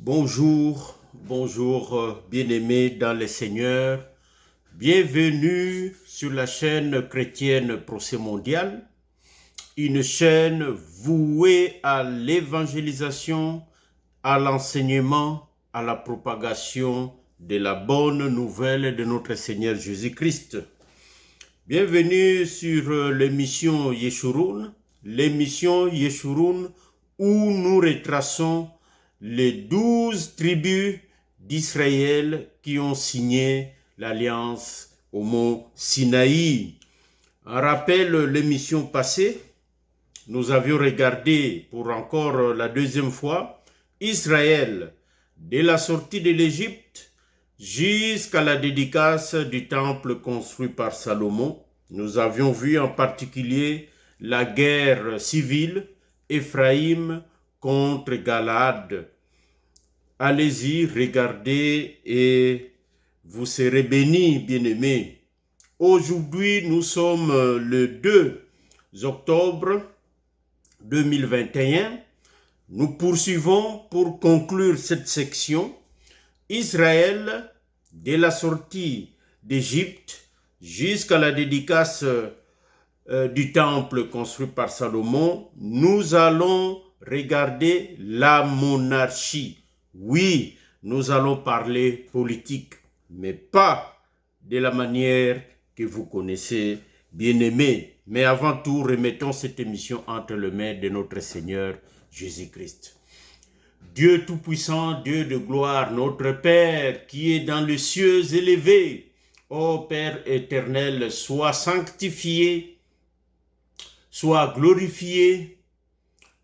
Bonjour, bien-aimés dans le Seigneur. Bienvenue sur la chaîne chrétienne Procès Mondial, une chaîne vouée à l'évangélisation, à l'enseignement, à la propagation de la bonne nouvelle de notre Seigneur Jésus-Christ. Bienvenue sur l'émission Yeshurun où nous retraçons les 12 tribus d'Israël qui ont signé l'alliance au mont Sinaï. En rappel, l'émission passée, nous avions regardé pour encore la deuxième fois Israël dès la sortie de l'Égypte jusqu'à la dédicace du temple construit par Salomon. Nous avions vu en particulier la guerre civile, Éphraïm contre Galaad. Allez-y, regardez et vous serez bénis, bien-aimés. Aujourd'hui, nous sommes le 2 octobre 2021. Nous poursuivons pour conclure cette section. Israël, dès la sortie d'Égypte jusqu'à la dédicace du temple construit par Salomon, nous allons regarder la monarchie. Oui, nous allons parler politique, mais pas de la manière que vous connaissez, bien-aimés. Mais avant tout, remettons cette émission entre les mains de notre Seigneur Jésus-Christ. Dieu Tout-Puissant, Dieu de gloire, notre Père qui est dans les cieux élevés, ô Père éternel, sois sanctifié, sois glorifié,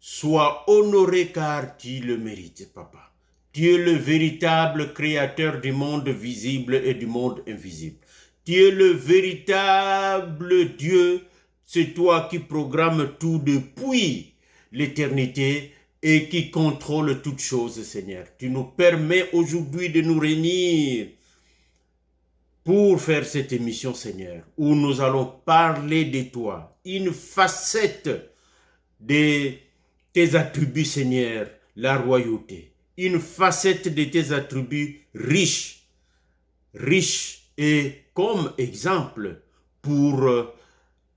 sois honoré car tu le mérites, Papa. Tu es le véritable créateur du monde visible et du monde invisible. Tu es le véritable Dieu. C'est toi qui programmes tout depuis l'éternité et qui contrôle toutes choses, Seigneur. Tu nous permets aujourd'hui de nous réunir pour faire cette émission, Seigneur, où nous allons parler de toi, une facette de tes attributs, Seigneur, la royauté. Une facette de tes attributs riches et comme exemple pour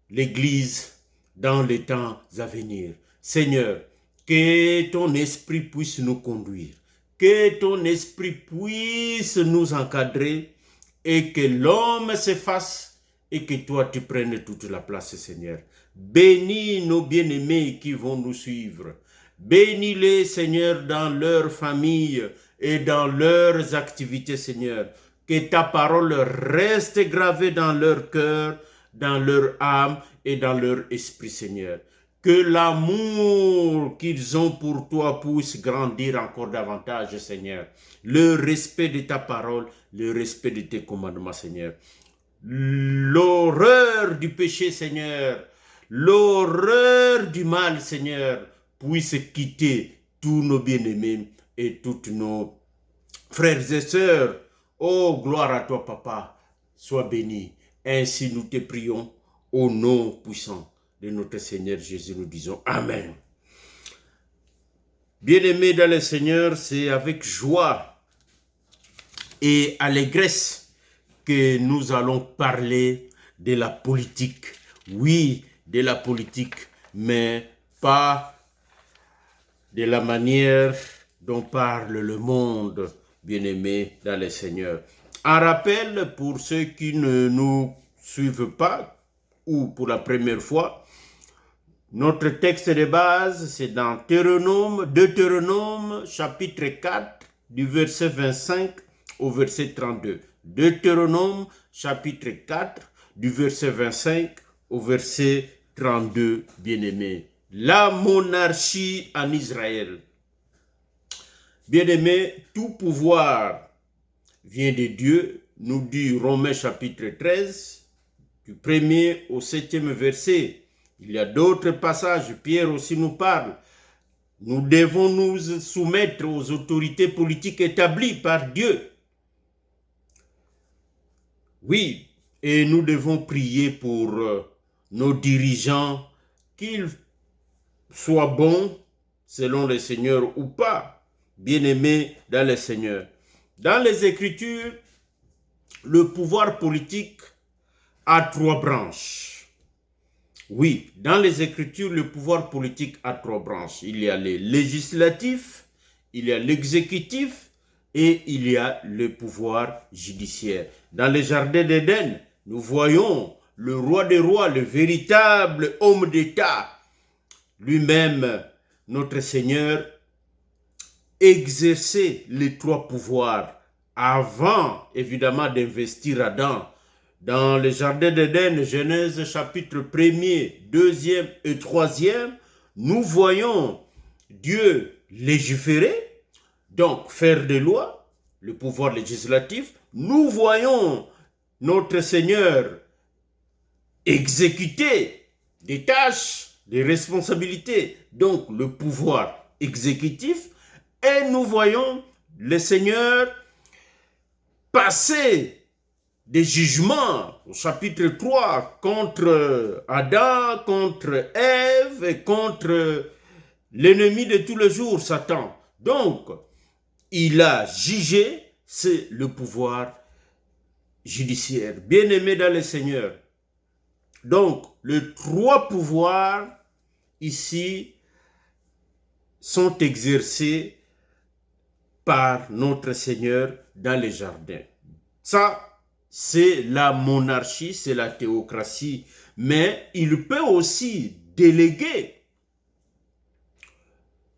l'Église dans les temps à venir. Seigneur, que ton esprit puisse nous conduire, que ton esprit puisse nous encadrer et que l'homme s'efface et que toi tu prennes toute la place, Seigneur. Bénis nos bien-aimés qui vont nous suivre. Bénis-les, Seigneur, dans leur famille et dans leurs activités, Seigneur. Que ta parole reste gravée dans leur cœur, dans leur âme et dans leur esprit, Seigneur. Que l'amour qu'ils ont pour toi puisse grandir encore davantage, Seigneur. Le respect de ta parole, le respect de tes commandements, Seigneur. L'horreur du péché, Seigneur. L'horreur du mal, Seigneur, puisse quitter tous nos bien-aimés et tous nos frères et sœurs. Oh, gloire à toi, Papa. Sois béni. Ainsi nous te prions au nom puissant de notre Seigneur Jésus. Nous disons Amen. Bien-aimés dans le Seigneur, c'est avec joie et allégresse que nous allons parler de la politique. Oui, de la politique, mais pas de la manière dont parle le monde, bien-aimé dans le Seigneur. Un rappel pour ceux qui ne nous suivent pas ou pour la première fois, notre texte de base, c'est dans Deutéronome chapitre 4, du verset 25 au verset 32. Deutéronome chapitre 4, du verset 25 au verset 32, bien-aimé. La monarchie en Israël. Bien-aimé, tout pouvoir vient de Dieu, nous dit Romains chapitre 13, du 1er au 7e verset. Il y a d'autres passages, Pierre aussi nous parle. Nous devons nous soumettre aux autorités politiques établies par Dieu. Oui, et nous devons prier pour nos dirigeants, qu'ils soient bons selon le Seigneur ou pas. bien-aimés dans le Seigneur. Dans les Écritures, le pouvoir politique a 3 branches. Oui, dans les Écritures, le pouvoir politique a 3 branches. Il y a le législatif, il y a l'exécutif et il y a le pouvoir judiciaire. Dans le jardin d'Éden, nous voyons le roi des rois, le véritable homme d'État, lui-même, notre Seigneur, exercer les 3 pouvoirs avant, évidemment, d'investir Adam. Dans le jardin d'Éden, Genèse chapitre 1er, 2e et 3e, nous voyons Dieu légiférer, donc faire des lois, le pouvoir législatif. Nous voyons notre Seigneur exécuter des tâches, des responsabilités, donc le pouvoir exécutif. Et nous voyons le Seigneur passer des jugements au chapitre 3 contre Adam, contre Ève et contre l'ennemi de tous les jours, Satan. Donc, il a jugé, c'est le pouvoir judiciaire. Bien-aimé dans le Seigneur. Donc, les 3 pouvoirs ici sont exercés par notre Seigneur dans les jardins. Ça, c'est la monarchie, c'est la théocratie. Mais il peut aussi déléguer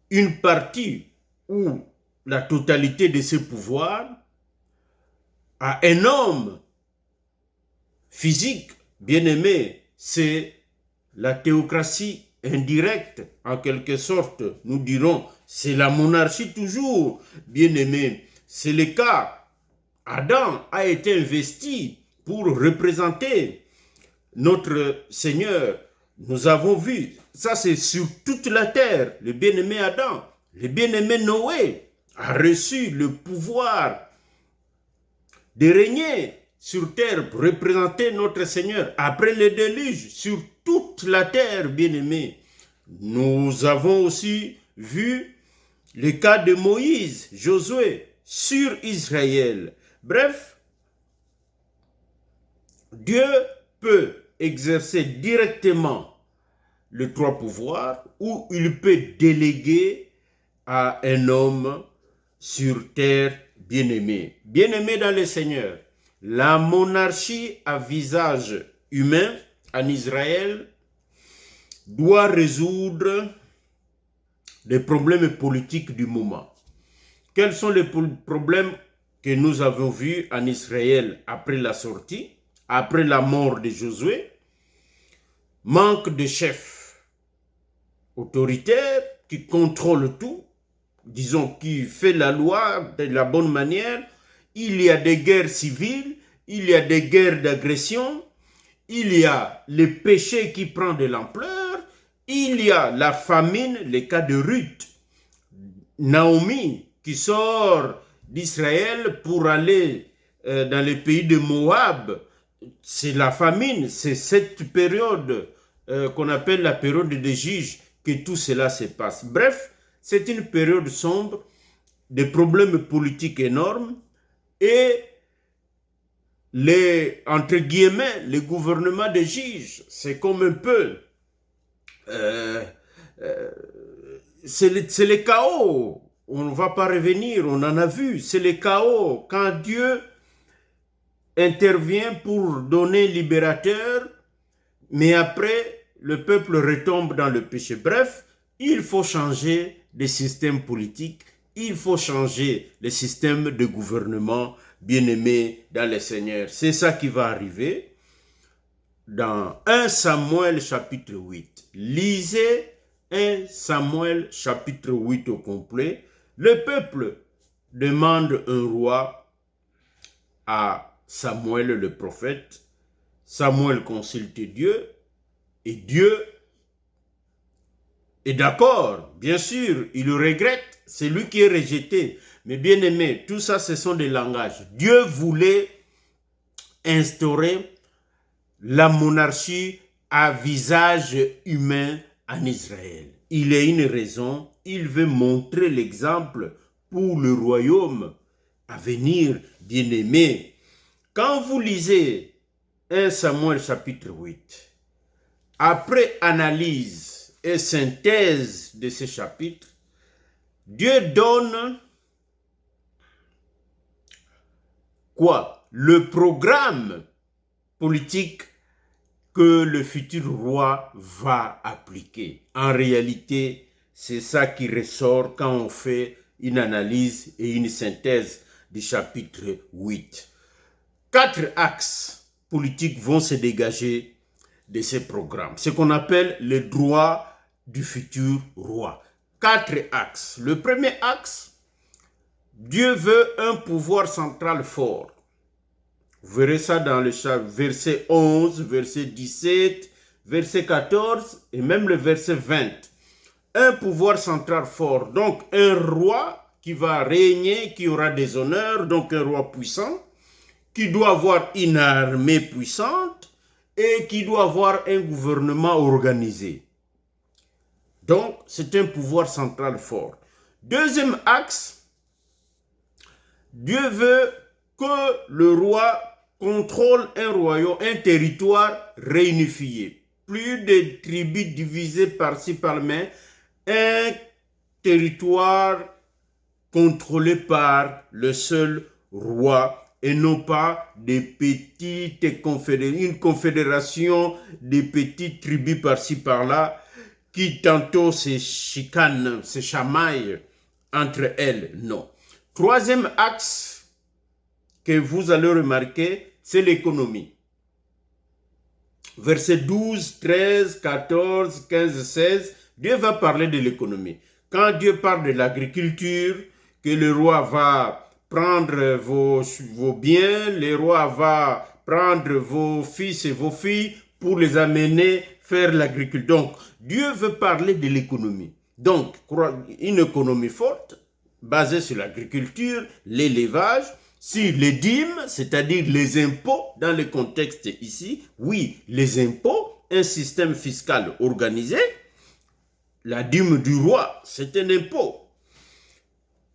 une partie ou la totalité de ses pouvoirs à un homme physique, bien-aimé. C'est la théocratie indirecte, en quelque sorte. Nous dirons, c'est la monarchie toujours, bien-aimé. C'est le cas. Adam a été investi pour représenter notre Seigneur. Nous avons vu, ça c'est sur toute la terre. Le bien-aimé Adam, le bien-aimé Noé a reçu le pouvoir de régner sur terre pour représenter notre Seigneur. Après le déluge, sur toute la terre, bien-aimé. Nous avons aussi vu le cas de Moïse, Josué, sur Israël. Bref, Dieu peut exercer directement les 3 pouvoirs ou il peut déléguer à un homme sur terre bien-aimé. Bien-aimé dans le Seigneur, la monarchie à visage humain en Israël doit résoudre les problèmes politiques du moment. Quels sont les problèmes que nous avons vus en Israël après la sortie, après la mort de Josué? Manque de chef autoritaire qui contrôle tout, disons, qui fait la loi de la bonne manière. Il y a des guerres civiles, il y a des guerres d'agression, il y a le péché qui prend de l'ampleur, il y a la famine, le cas de Ruth, Naomi qui sort d'Israël pour aller dans le pays de Moab. C'est la famine, c'est cette période qu'on appelle la période des juges que tout cela se passe. Bref, c'est une période sombre, des problèmes politiques énormes et entre guillemets, le gouvernement des juges, c'est comme un peu, c'est le chaos. On ne va pas revenir, on en a vu, c'est le chaos. Quand Dieu intervient pour donner libérateur, mais après, le peuple retombe dans le péché. Bref, il faut changer le système politique, il faut changer le système de gouvernement, bien-aimé dans le Seigneur. C'est ça qui va arriver dans 1 Samuel chapitre 8. Lisez 1 Samuel chapitre 8 au complet. Le peuple demande un roi à Samuel le prophète. Samuel consulte Dieu et Dieu est d'accord. Bien sûr, il le regrette, c'est lui qui est rejeté. Mais bien aimé, tout ça, ce sont des langages. Dieu voulait instaurer la monarchie à visage humain en Israël. Il y a une raison, il veut montrer l'exemple pour le royaume à venir, bien-aimé. Quand vous lisez 1 Samuel chapitre 8, après analyse et synthèse de ce chapitre, Dieu donne quoi? Le programme politique que le futur roi va appliquer. En réalité, c'est ça qui ressort quand on fait une analyse et une synthèse du chapitre 8. 4 axes politiques vont se dégager de ces programmes. Ce qu'on appelle les droits du futur roi. 4 axes. Le premier axe, Dieu veut un pouvoir central fort. Vous verrez ça dans le verset 11, verset 17, verset 14 et même le verset 20. Un pouvoir central fort, donc un roi qui va régner, qui aura des honneurs, donc un roi puissant, qui doit avoir une armée puissante et qui doit avoir un gouvernement organisé. Donc, c'est un pouvoir central fort. Deuxième axe, Dieu veut que le roi contrôle un royaume, un territoire réunifié. Plus de tribus divisées par-ci par-là, un territoire contrôlé par le seul roi et non pas des petites confédérations, une confédération de petites tribus par-ci par-là qui tantôt se chicanent, se chamaillent entre elles. Non. Troisième axe que vous allez remarquer, c'est l'économie. Versets 12, 13, 14, 15, 16, Dieu va parler de l'économie. Quand Dieu parle de l'agriculture, que le roi va prendre vos biens, le roi va prendre vos fils et vos filles pour les amener faire l'agriculture. Donc, Dieu veut parler de l'économie. Donc, une économie forte, basée sur l'agriculture, l'élevage, sur les dîmes, c'est-à-dire les impôts, dans le contexte ici, oui, les impôts, un système fiscal organisé, la dîme du roi, c'est un impôt.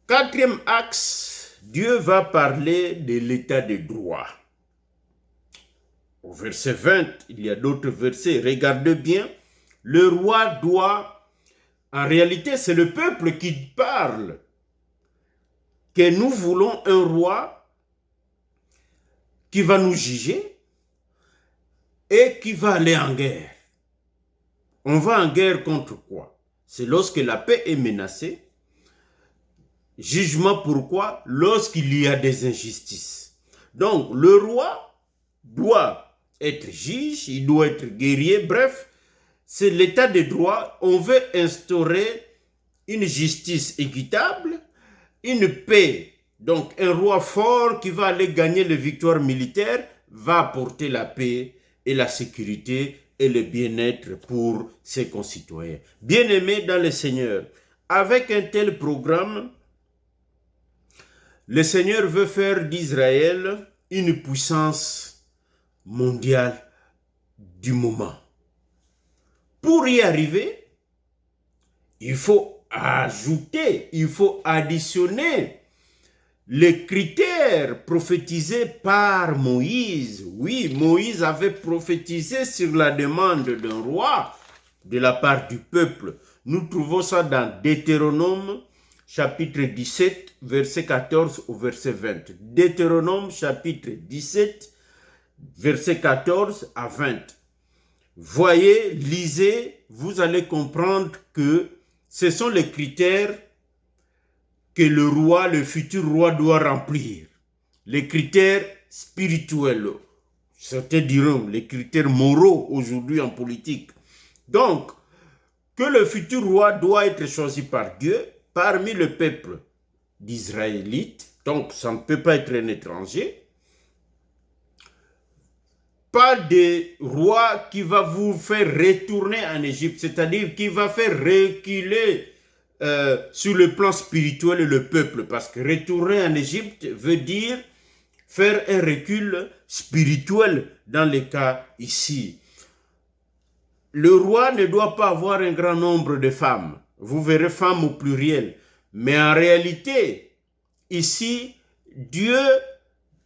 Quatrième axe, Dieu va parler de l'état de droit. Au verset 20, il y a d'autres versets, regardez bien, le roi doit, en réalité c'est le peuple qui parle, que nous voulons un roi qui va nous juger et qui va aller en guerre. On va en guerre contre quoi? C'est lorsque la paix est menacée. Jugement pourquoi? Lorsqu'il y a des injustices. Donc le roi doit être juge, il doit être guerrier, bref, c'est l'état de droit. On veut instaurer une justice équitable, une paix, donc un roi fort qui va aller gagner les victoires militaires, va apporter la paix et la sécurité et le bien-être pour ses concitoyens. Bien-aimés dans le Seigneur, avec un tel programme, le Seigneur veut faire d'Israël une puissance mondiale du moment. Pour y arriver, il faut ajouter, il faut additionner les critères prophétisés par Moïse. Oui, Moïse avait prophétisé sur la demande d'un roi de la part du peuple. Nous trouvons ça dans Deutéronome chapitre 17, verset 14 au verset 20. Deutéronome chapitre 17, verset 14 à 20. Voyez, lisez, vous allez comprendre que ce sont les critères que le roi, le futur roi doit remplir. Les critères spirituels. Certains diront les critères moraux aujourd'hui en politique. Donc, que le futur roi doit être choisi par Dieu parmi le peuple d'Israélites. Donc, ça ne peut pas être un étranger. Pas de roi qui va vous faire retourner en Égypte, c'est-à-dire qui va faire reculer sur le plan spirituel le peuple, parce que retourner en Égypte veut dire faire un recul spirituel dans les cas ici. Le roi ne doit pas avoir un grand nombre de femmes. Vous verrez femmes au pluriel. Mais en réalité, ici, Dieu,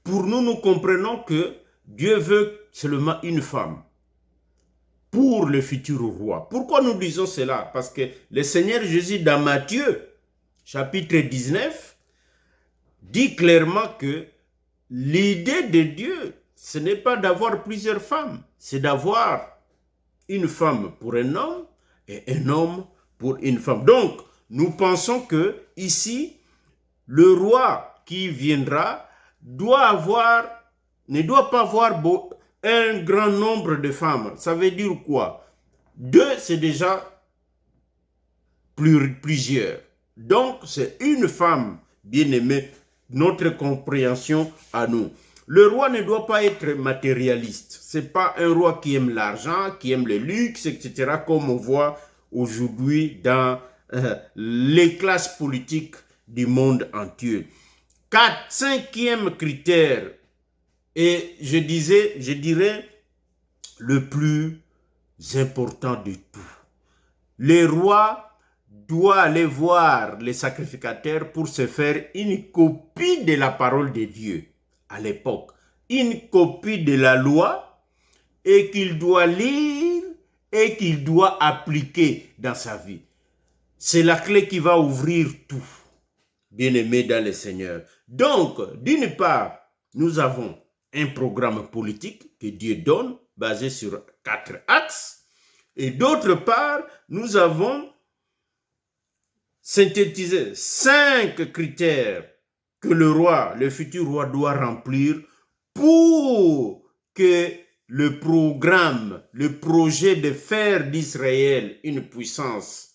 pour nous, nous comprenons que Dieu veut seulement une femme pour le futur roi. Pourquoi nous disons cela? Parce que le Seigneur Jésus, dans Matthieu, chapitre 19, dit clairement que l'idée de Dieu, ce n'est pas d'avoir plusieurs femmes, c'est d'avoir une femme pour un homme et un homme pour une femme. Donc, nous pensons que ici, le roi qui viendra ne doit pas avoir un grand nombre de femmes. Ça veut dire quoi? 2, c'est déjà plusieurs. Donc, c'est une femme, bien aimée, notre compréhension à nous. Le roi ne doit pas être matérialiste. Ce n'est pas un roi qui aime l'argent, qui aime le luxe, etc., comme on voit aujourd'hui dans les classes politiques du monde entier. 5e critère, et je dirais le plus important de tout. Les rois doivent aller voir les sacrificateurs pour se faire une copie de la parole de Dieu à l'époque, une copie de la loi, et qu'il doit lire et qu'il doit appliquer dans sa vie. C'est la clé qui va ouvrir tout, bien-aimés dans le Seigneur. Donc, d'une part, nous avons un programme politique que Dieu donne, basé sur 4 axes, et d'autre part, nous avons synthétisé 5 critères que le futur roi doit remplir pour que le programme, le projet de faire d'Israël une puissance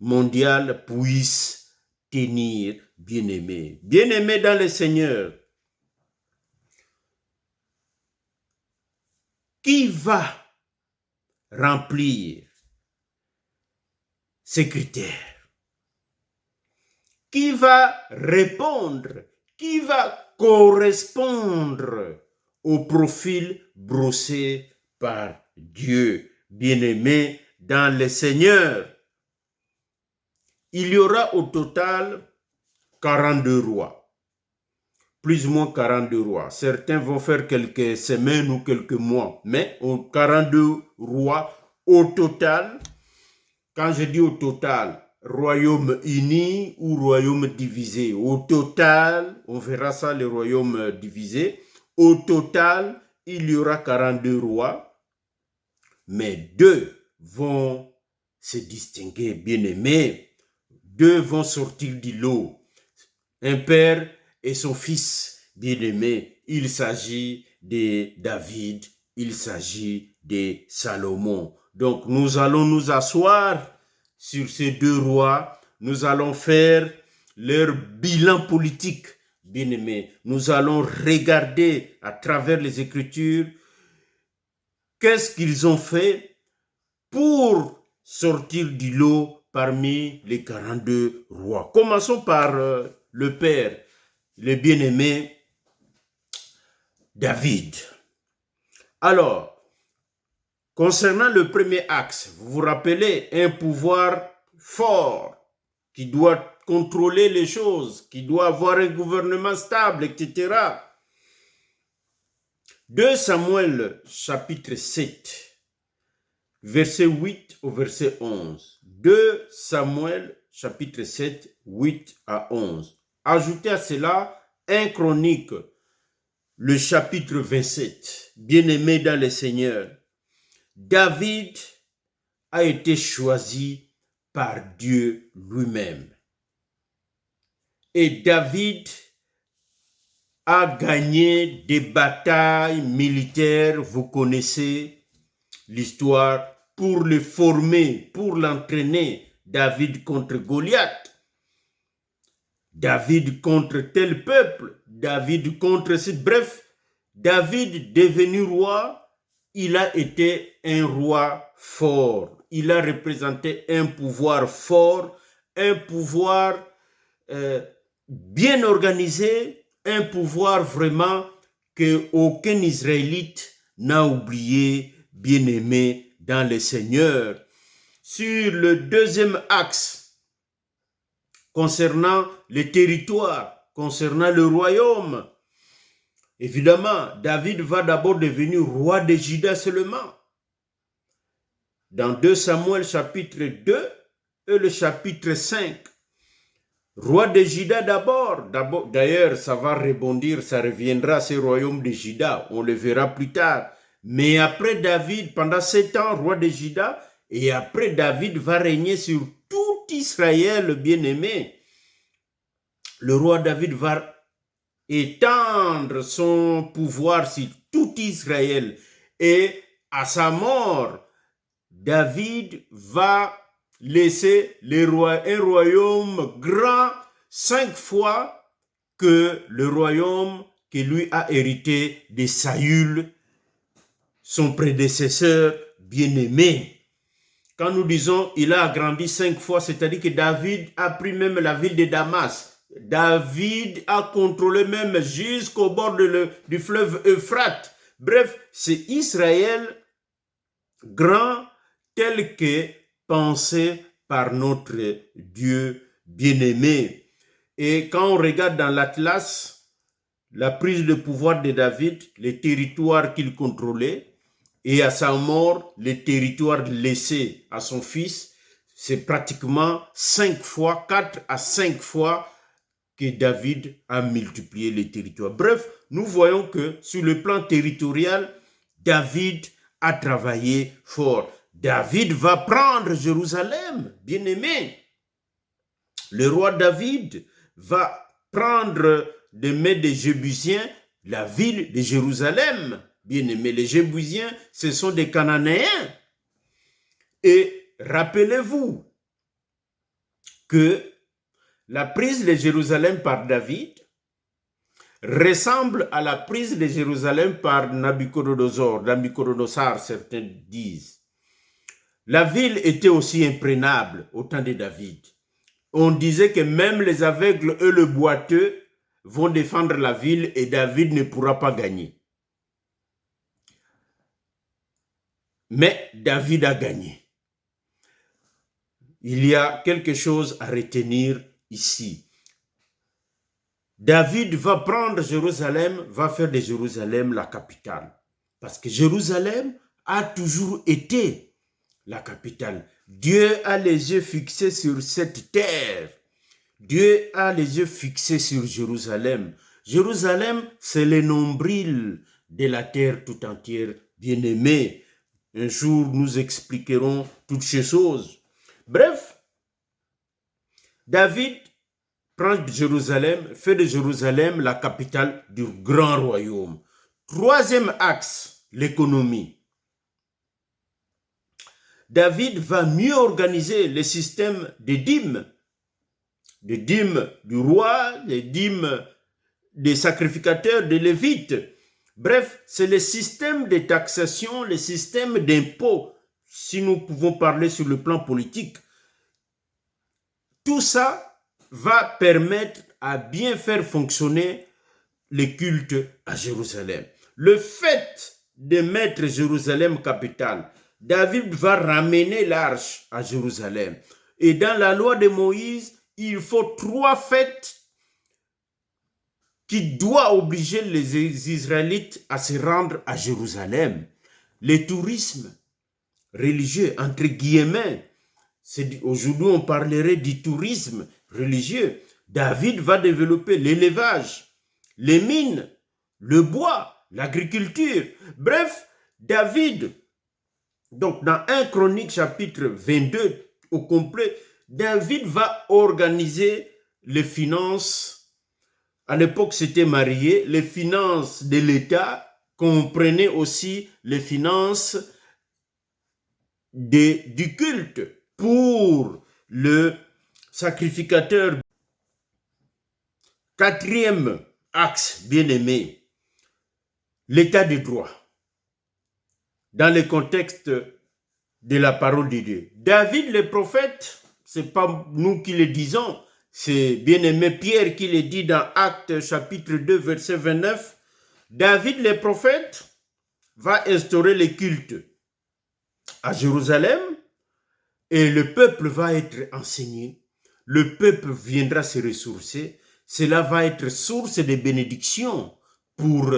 mondiale puisse tenir, bien-aimés. Bien-aimés dans le Seigneur, qui va remplir ces critères? Qui va répondre? Qui va correspondre au profil brossé par Dieu, bien-aimé dans le Seigneur? Il y aura au total 42 rois, plus ou moins 42 rois. Certains vont faire quelques semaines ou quelques mois, mais 42 rois au total. Quand je dis au total, royaume uni ou royaume divisé. Au total, on verra ça, les royaumes divisés. Au total, il y aura 42 rois, mais 2 vont se distinguer, bien-aimés. 2 vont sortir du lot. Un père et son fils, bien-aimé. Il s'agit de David, il s'agit de Salomon. Donc, nous allons nous asseoir sur ces 2 rois. Nous allons faire leur bilan politique, bien-aimés. Nous allons regarder à travers les Écritures qu'est-ce qu'ils ont fait pour sortir du lot parmi les 42 rois. Commençons par le père, le bien-aimé David. Alors, concernant le premier axe, vous vous rappelez, un pouvoir fort qui doit contrôler les choses, qui doit avoir un gouvernement stable, etc. 2 Samuel chapitre 7, verset 8 au verset 11. 2 Samuel chapitre 7, 8 à 11. Ajoutez à cela 1 Chronique, le chapitre 27. Bien-aimé dans le Seigneur, David a été choisi par Dieu lui-même. Et David a gagné des batailles militaires, vous connaissez l'histoire, pour le former, pour l'entraîner. David contre Goliath, David contre tel peuple, David contre ce... Bref, David devenu roi, il a été un roi fort. Il a représenté un pouvoir fort, un pouvoir bien organisé, un pouvoir vraiment qu'aucun Israélite n'a oublié, bien-aimé dans le Seigneur. Sur le deuxième axe, concernant les territoires, concernant le royaume. Évidemment, David va d'abord devenir roi de Juda seulement. Dans 2 Samuel chapitre 2 et le chapitre 5, roi de Juda d'abord. D'ailleurs, ça va rebondir, ça reviendra à ce royaume de Juda, on le verra plus tard. Mais après David, pendant 7 ans, roi de Juda, et après David va régner sur tout Israël bien-aimé. Le roi David va étendre son pouvoir sur tout Israël. Et à sa mort, David va laisser un royaume grand 5 fois que le royaume que lui a hérité de Saül, son prédécesseur bien-aimé. Quand nous disons il a agrandi 5 fois, c'est-à-dire que David a pris même la ville de Damas. David a contrôlé même jusqu'au bord du fleuve Euphrate. Bref, c'est Israël grand tel que pensé par notre Dieu bien-aimé. Et quand on regarde dans l'Atlas, la prise de pouvoir de David, les territoires qu'il contrôlait, et à sa mort, les territoires laissés à son fils, c'est pratiquement 5 fois, 4 à 5 fois que David a multiplié les territoires. Bref, nous voyons que sur le plan territorial, David a travaillé fort. David va prendre Jérusalem, bien-aimé. Le roi David va prendre des mains des Jébusiens la ville de Jérusalem. Bien-aimé, les Jébusiens, ce sont des Cananéens. Et rappelez-vous que la prise de Jérusalem par David ressemble à la prise de Jérusalem par Nabuchodonosor, certains disent. La ville était aussi imprenable au temps de David. On disait que même les aveugles et le boiteux vont défendre la ville et David ne pourra pas gagner. Mais David a gagné. Il y a quelque chose à retenir ici. David va prendre Jérusalem, va faire de Jérusalem la capitale. Parce que Jérusalem a toujours été la capitale. Dieu a les yeux fixés sur cette terre. Dieu a les yeux fixés sur Jérusalem. Jérusalem, c'est le nombril de la terre tout entière, bien-aimée. Un jour, nous expliquerons toutes ces choses. Bref, David prend Jérusalem, fait de Jérusalem la capitale du grand royaume. Troisième axe, l'économie. David va mieux organiser le système des dîmes du roi, les dîmes des sacrificateurs, des lévites. Bref, c'est le système de taxation, le système d'impôts, si nous pouvons parler sur le plan politique. Tout ça va permettre à bien faire fonctionner les cultes à Jérusalem. Le fait de mettre Jérusalem capitale, David va ramener l'arche à Jérusalem. Et dans la loi de Moïse, il faut 3 fêtes qui doivent obliger les Israélites à se rendre à Jérusalem. Le tourisme religieux, entre guillemets, aujourd'hui on parlerait du tourisme religieux. David va développer l'élevage, les mines, le bois, l'agriculture. Bref, David, donc dans 1 Chronique chapitre 22 au complet, David va organiser les finances. À l'époque, c'était marié. Les finances de l'État comprenaient aussi les finances du culte pour le sacrificateur. 4e axe, bien-aimé, l'état de droit. Dans le contexte de la parole de Dieu. David le prophète, ce n'est pas nous qui le disons, c'est bien-aimé Pierre qui le dit dans Actes chapitre 2 verset 29. David le prophète va instaurer le culte à Jérusalem et le peuple va être enseigné. le peuple viendra se ressourcer, cela va être source de bénédiction pour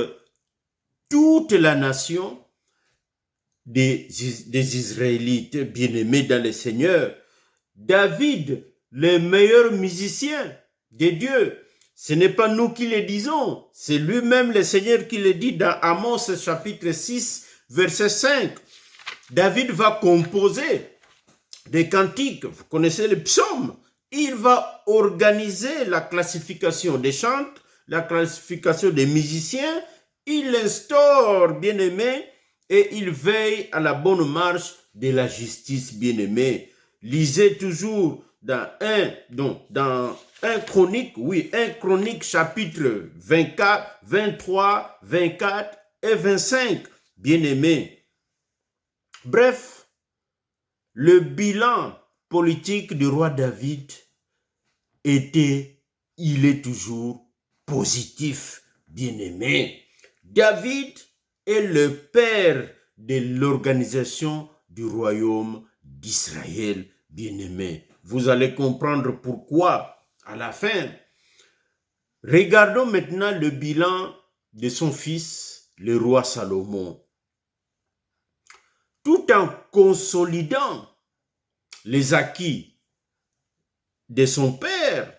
toute la nation des Israélites bien-aimés dans le Seigneur. David, le meilleur musicien de Dieu, ce n'est pas nous qui le disons, c'est lui-même le Seigneur qui le dit dans Amos chapitre 6, verset 5. David va composer des cantiques, vous connaissez les psaumes. Il va organiser la classification des chants, la classification des musiciens. Il instaure, bien-aimé, et il veille à la bonne marche de la justice, bien-aimé. Lisez toujours dans 1 Chronique, oui, 1 Chronique chapitre 24, 23, 24 et 25, bien-aimé. Bref, le bilan politique du roi David il est toujours positif, bien-aimé. David est le père de l'organisation du royaume d'Israël, bien-aimé. Vous allez comprendre pourquoi à la fin. Regardons maintenant le bilan de son fils, le roi Salomon. Tout en consolidant les acquis de son père,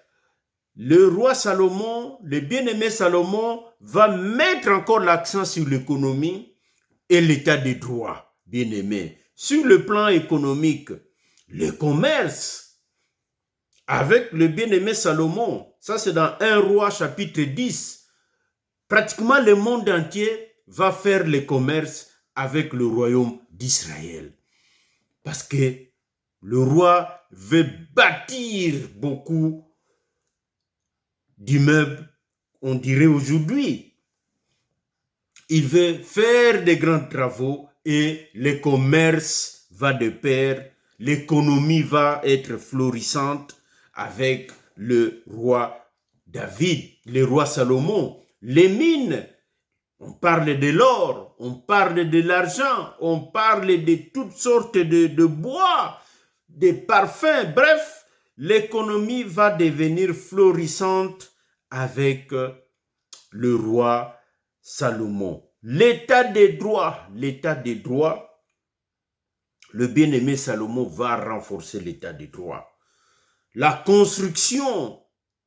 le roi Salomon, le bien-aimé Salomon, va mettre encore l'accent sur l'économie et l'état des droits, bien-aimé. Sur le plan économique, le commerce avec le bien-aimé Salomon, ça c'est dans 1 Roi chapitre 10, pratiquement le monde entier va faire le commerce avec le royaume d'Israël. Parce que le roi veut bâtir beaucoup d'immeubles, on dirait aujourd'hui. Il veut faire des grands travaux et le commerce va de pair, l'économie va être florissante avec le roi David, le roi Salomon. Les mines, on parle de l'or, on parle de l'argent, on parle de toutes sortes de bois, des parfums, bref, l'économie va devenir florissante avec le roi Salomon. L'état des droits, le bien-aimé Salomon va renforcer l'état des droits. La construction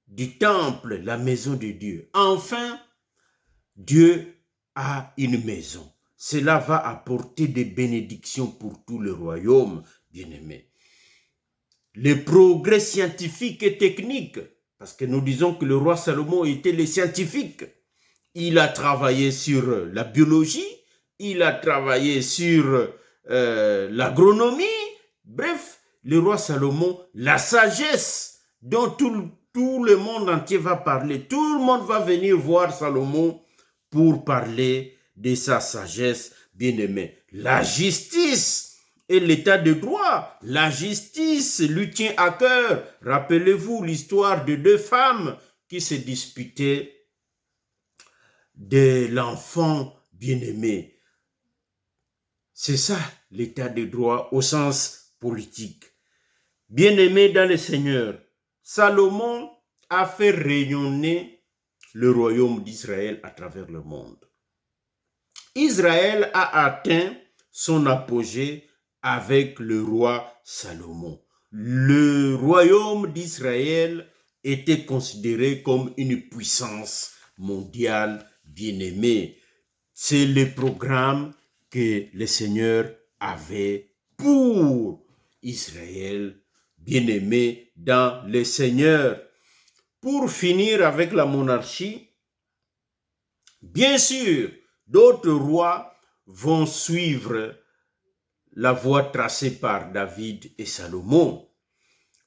du temple, la maison de Dieu. Enfin, Dieu a une maison. Cela va apporter des bénédictions pour tout le royaume, bien-aimé. Les progrès scientifiques et techniques, parce que nous disons que le roi Salomon était le scientifique. Il a travaillé sur la biologie, il a travaillé sur l'agronomie. Bref, le roi Salomon, la sagesse dont tout le monde entier va parler. Tout le monde va venir voir Salomon pour parler de sa sagesse, bien-aimée. La justice et l'état de droit. La justice lui tient à cœur. Rappelez-vous l'histoire de deux femmes qui se disputaient de l'enfant bien-aimé. C'est ça l'état de droit au sens politique. Bien-aimé dans le Seigneur, Salomon a fait rayonner le royaume d'Israël à travers le monde. Israël a atteint son apogée avec le roi Salomon. Le royaume d'Israël était considéré comme une puissance mondiale bien-aimée. C'est le programme que le Seigneur avait pour Israël, bien-aimé dans le Seigneur. Pour finir avec la monarchie, bien sûr, d'autres rois vont suivre la voie tracée par David et Salomon.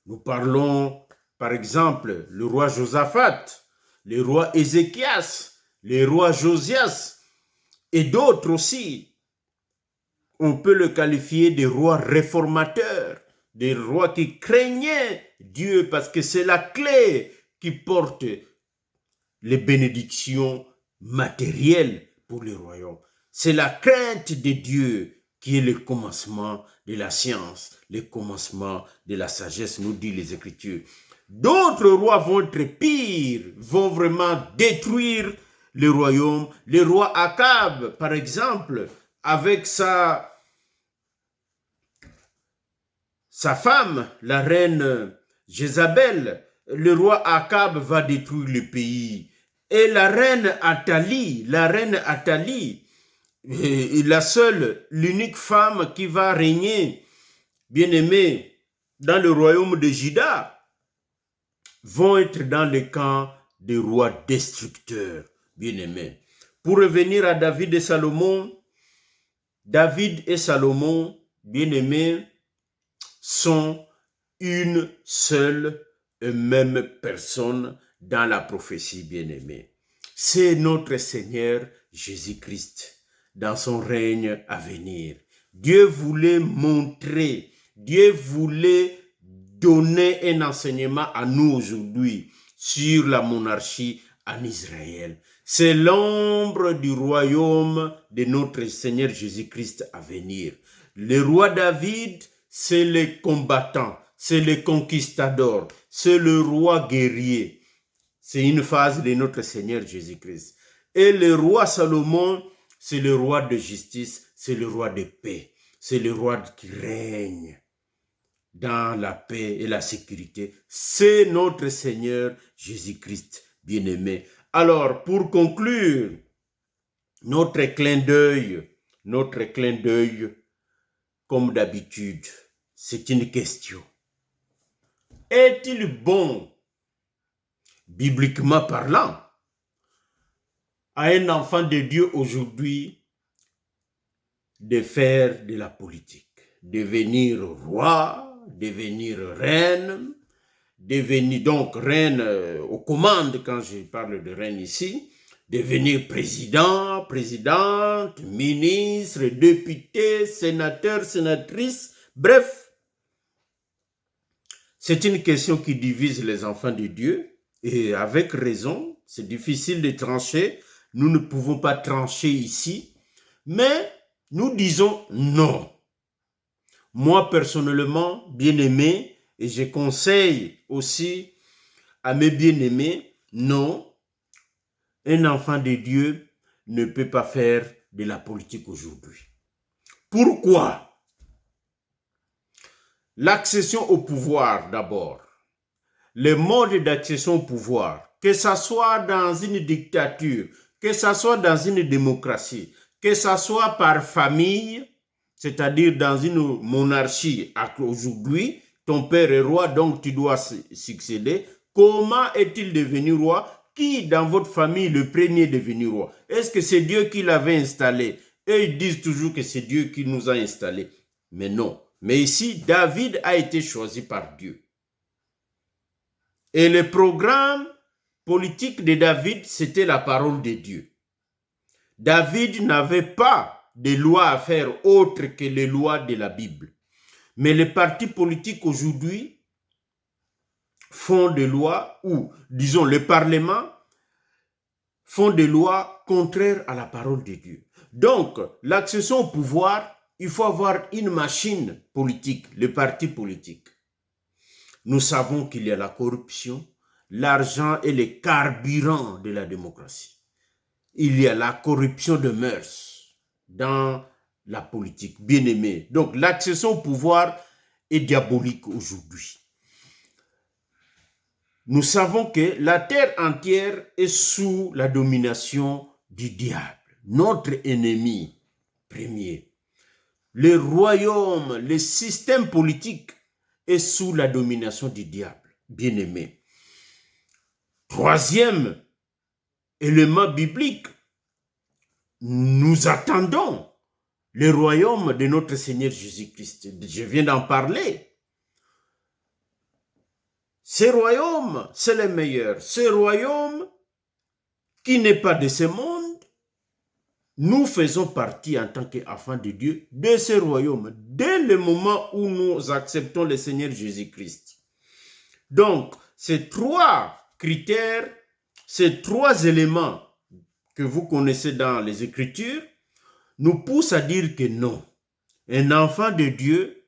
Nous parlons, par exemple, le roi Josaphat, le roi Ézéchias, le roi Josias et d'autres aussi. On peut le qualifier de rois réformateurs, des rois qui craignaient Dieu parce que c'est la clé qui porte les bénédictions matérielles pour le royaume. C'est la crainte de Dieu qui est le commencement de la science, le commencement de la sagesse, nous dit les Écritures. D'autres rois vont être pires, vont vraiment détruire le royaume. Le roi Akab, par exemple, avec sa femme, la reine Jézabel, le roi Akab va détruire le pays. Et la reine Athalie, l'unique femme qui va régner, bien aimée, dans le royaume de Juda, vont être dans le camp des rois destructeurs, bien aimés. Pour revenir à David et Salomon, bien aimés, sont une seule et même personne dans la prophétie, bien-aimée. C'est notre Seigneur Jésus-Christ dans son règne à venir. Dieu voulait montrer, Dieu voulait donner un enseignement à nous aujourd'hui sur la monarchie en Israël. C'est l'ombre du royaume de notre Seigneur Jésus-Christ à venir. Le roi David, c'est le combattant, c'est le conquistador, c'est le roi guerrier. C'est une phase de notre Seigneur Jésus-Christ. Et le roi Salomon, c'est le roi de justice, c'est le roi de paix, c'est le roi qui règne dans la paix et la sécurité. C'est notre Seigneur Jésus-Christ, bien-aimé. Alors, pour conclure, notre clin d'œil, comme d'habitude, c'est une question. Est-il bon, bibliquement parlant, à un enfant de Dieu aujourd'hui de faire de la politique, devenir roi, devenir reine, devenir donc reine aux commandes quand je parle de reine ici, devenir président, présidente, ministre, député, sénateur, sénatrice, bref. C'est une question qui divise les enfants de Dieu et avec raison, c'est difficile de trancher. Nous ne pouvons pas trancher ici, mais nous disons non. Moi, personnellement, bien-aimé, et je conseille aussi à mes bien-aimés, non, un enfant de Dieu ne peut pas faire de la politique aujourd'hui. Pourquoi? L'accession au pouvoir d'abord. Le mode d'accession au pouvoir, que ce soit dans une dictature, que ce soit dans une démocratie, que ce soit par famille, c'est-à-dire dans une monarchie aujourd'hui, ton père est roi, donc tu dois succéder. Comment est-il devenu roi? Qui dans votre famille le premier est devenu roi? Est-ce que c'est Dieu qui l'avait installé? Et ils disent toujours que c'est Dieu qui nous a installés. Mais non. Mais ici, David a été choisi par Dieu. Et le programme politique de David, c'était la parole de Dieu. David n'avait pas de loi à faire autre que les lois de la Bible. Mais les partis politiques aujourd'hui font des lois ou, disons, le Parlement font des lois contraires à la parole de Dieu. Donc, l'accession au pouvoir, il faut avoir une machine politique, le parti politique. Nous savons qu'il y a la corruption, l'argent est le carburant de la démocratie. Il y a la corruption de mœurs dans la politique, bien aimé. Donc l'accession au pouvoir est diabolique aujourd'hui. Nous savons que la terre entière est sous la domination du diable, notre ennemi premier. Le royaume, le système politique est sous la domination du diable, bien aimé. Troisième élément biblique, nous attendons le royaume de notre Seigneur Jésus-Christ. Je viens d'en parler. Ce royaume, c'est le meilleur. Ce royaume qui n'est pas de ce monde, nous faisons partie en tant qu'enfants de Dieu de ce royaume dès le moment où nous acceptons le Seigneur Jésus-Christ. Donc, ces trois critères, ces trois éléments que vous connaissez dans les Écritures nous poussent à dire que non, un enfant de Dieu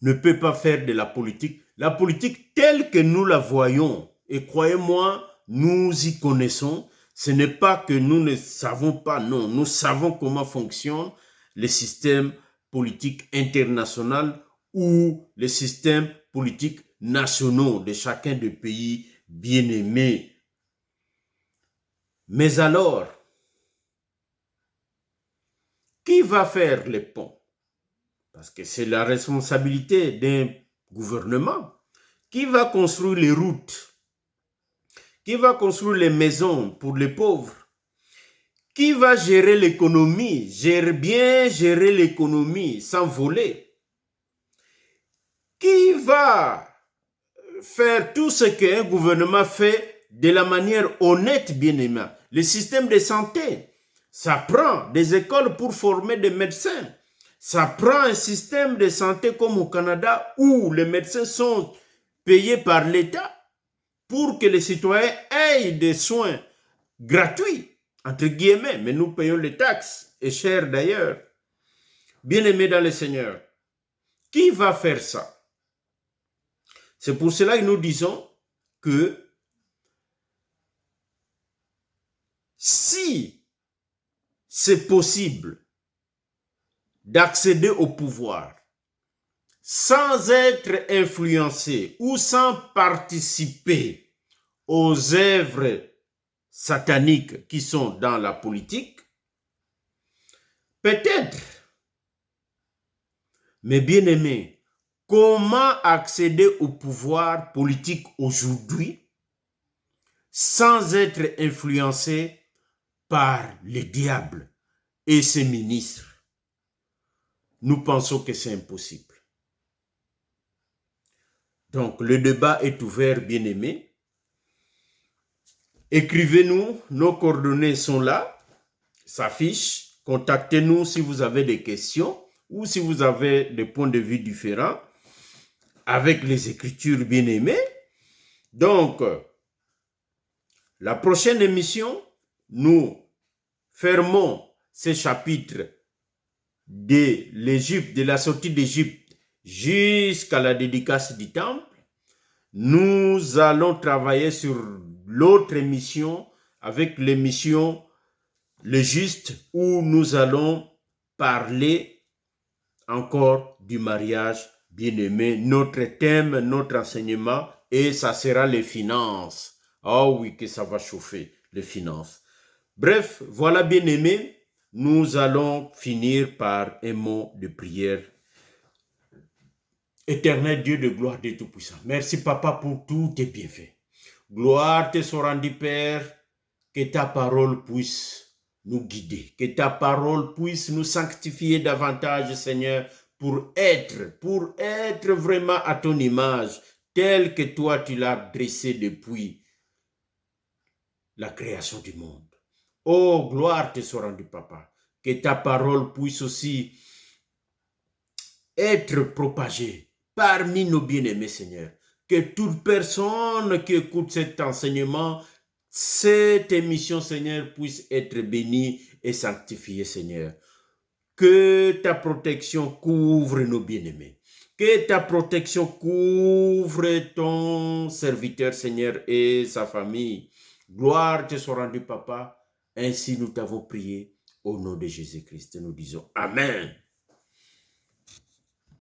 ne peut pas faire de la politique La politique telle que nous la voyons, et croyez-moi, nous y connaissons, ce n'est pas que nous ne savons pas, non, nous savons comment fonctionne le système politique international ou les systèmes politiques nationaux de chacun des pays bien-aimés. Mais alors, qui va faire les ponts? Parce que c'est la responsabilité d'un gouvernement. Qui va construire les routes? Qui va construire les maisons pour les pauvres? Qui va gérer l'économie? Bien gérer l'économie sans voler? Qui va faire tout ce qu'un gouvernement fait de la manière honnête, bien aimé? Le système de santé, ça prend des écoles pour former des médecins. Ça prend un système de santé comme au Canada où les médecins sont payés par l'État pour que les citoyens aient des soins gratuits, entre guillemets, mais nous payons les taxes, et cher d'ailleurs. Bien-aimés dans le Seigneur, qui va faire ça? C'est pour cela que nous disons que si c'est possible d'accéder au pouvoir sans être influencé ou sans participer aux œuvres sataniques qui sont dans la politique, peut-être, mais bien aimé, comment accéder au pouvoir politique aujourd'hui sans être influencé par le diable et ses ministres? Nous pensons que c'est impossible. Donc, le débat est ouvert, bien-aimés. Écrivez-nous, nos coordonnées sont là, s'affichent. Contactez-nous si vous avez des questions ou si vous avez des points de vue différents avec les Écritures, bien-aimées. Donc, la prochaine émission, nous fermons ce chapitre de l'Égypte, de la sortie d'Égypte jusqu'à la dédicace du temple. Nous allons travailler sur l'autre émission avec l'émission Le Juste où nous allons parler encore du mariage bien-aimé. Notre thème, notre enseignement, et ça sera les finances. Oh oui, que ça va chauffer, les finances. Bref, voilà bien-aimé, nous allons finir par un mot de prière. Éternel Dieu de gloire, Dieu Tout-Puissant, merci Papa pour tous tes bienfaits. Gloire te soit rendue, Père, que ta parole puisse nous guider, que ta parole puisse nous sanctifier davantage, Seigneur, pour être vraiment à ton image, tel que toi tu l'as dressé depuis la création du monde. Oh, gloire te soit rendue, Papa, que ta parole puisse aussi être propagée parmi nos bien-aimés, Seigneur. Que toute personne qui écoute cet enseignement, cette émission, Seigneur, puisse être bénie et sanctifiée, Seigneur. Que ta protection couvre nos bien-aimés. Que ta protection couvre ton serviteur, Seigneur, et sa famille. Gloire te soit rendue, Papa. Ainsi nous t'avons prié. Au nom de Jésus-Christ, nous disons Amen.